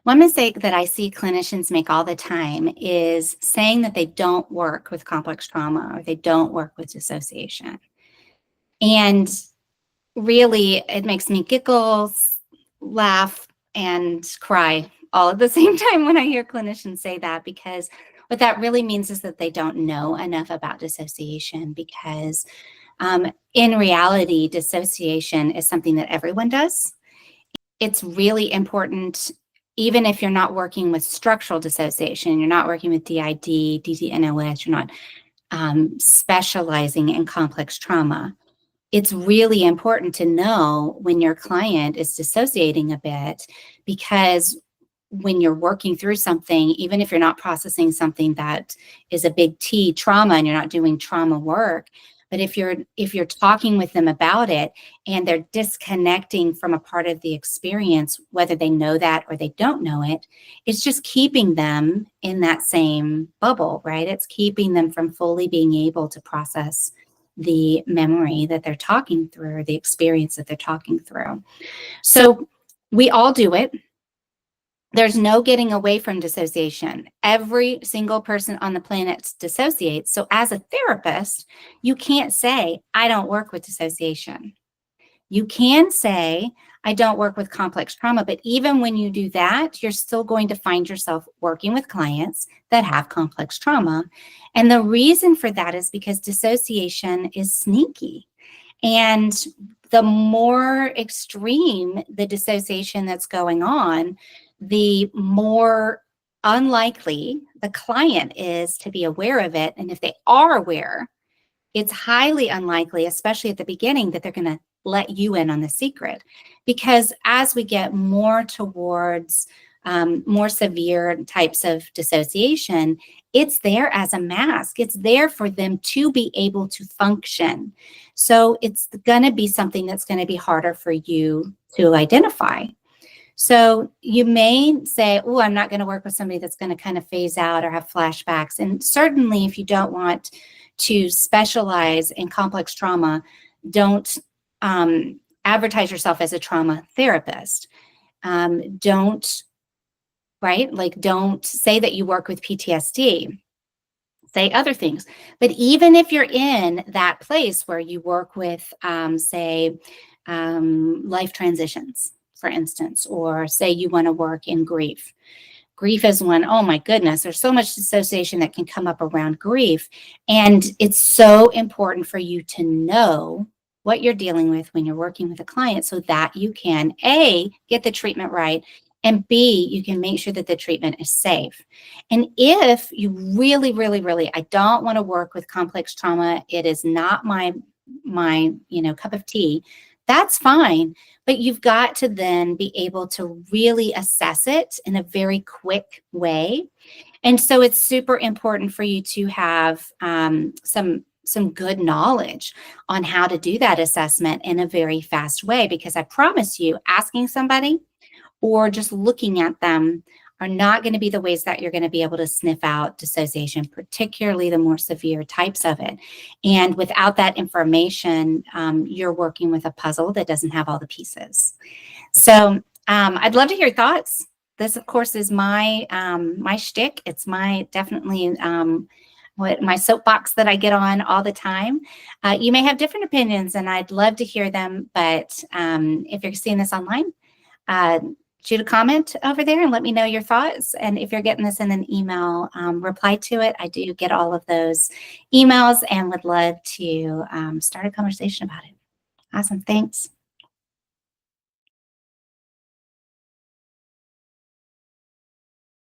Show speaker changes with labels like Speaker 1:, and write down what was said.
Speaker 1: One mistake that I see clinicians make all the time is saying that they don't work with complex trauma or they don't work with dissociation. And really, it makes me giggle, laugh, and cry all at the same time when I hear clinicians say that, because what that really means is that they don't know enough about dissociation, because in reality, dissociation is something that everyone does. It's really important, even if you're not working with structural dissociation, you're not working with DID, DDNOS, you're not specializing in complex trauma. It's really important to know when your client is dissociating a bit, because when you're working through something, even if you're not processing something that is a big T trauma and you're not doing trauma work, but if you're talking with them about it and they're disconnecting from a part of the experience, whether they know that or they don't know it, it's just keeping them in that same bubble, right? It's keeping them from fully being able to process the memory that they're talking through, or the experience that they're talking through. So we all do it. There's no getting away from dissociation. Every single person on the planet dissociates. So as a therapist, you can't say, I don't work with dissociation. You can say, I don't work with complex trauma, but even when you do that, you're still going to find yourself working with clients that have complex trauma. And the reason for that is because dissociation is sneaky. And the more extreme the dissociation that's going on, the more unlikely the client is to be aware of it. And if they are aware, it's highly unlikely, especially at the beginning, that they're going to let you in on the secret. Because as we get more towards more severe types of dissociation, it's there as a mask. It's there for them to be able to function. So it's going to be something that's going to be harder for you to identify. So you may say, oh, I'm not going to work with somebody that's going to kind of phase out or have flashbacks. And certainly if you don't want to specialize in complex trauma, don't advertise yourself as a trauma therapist. Don't say that you work with PTSD. Say other things. But even if you're in that place where you work with, life transitions, for instance, or say you want to work in grief. Grief is one, oh my goodness, there's so much dissociation that can come up around grief. And it's so important for you to know what you're dealing with when you're working with a client, so that you can, A, get the treatment right, and B, you can make sure that the treatment is safe. And if you really, really, really, I don't want to work with complex trauma, it is not my cup of tea, that's fine. But you've got to then be able to really assess it in a very quick way. And so it's super important for you to have some good knowledge on how to do that assessment in a very fast way, because I promise you, asking somebody or just looking at them are not going to be the ways that you're going to be able to sniff out dissociation, particularly the more severe types of it. And without that information, you're working with a puzzle that doesn't have all the pieces. So I'd love to hear your thoughts. This, of course, is my shtick. It's my definitely my soapbox that I get on all the time. You may have different opinions, and I'd love to hear them. But if you're seeing this online, shoot a comment over there and let me know your thoughts. And if you're getting this in an email, reply to it. I do get all of those emails and would love to start a conversation about it. Awesome. Thanks.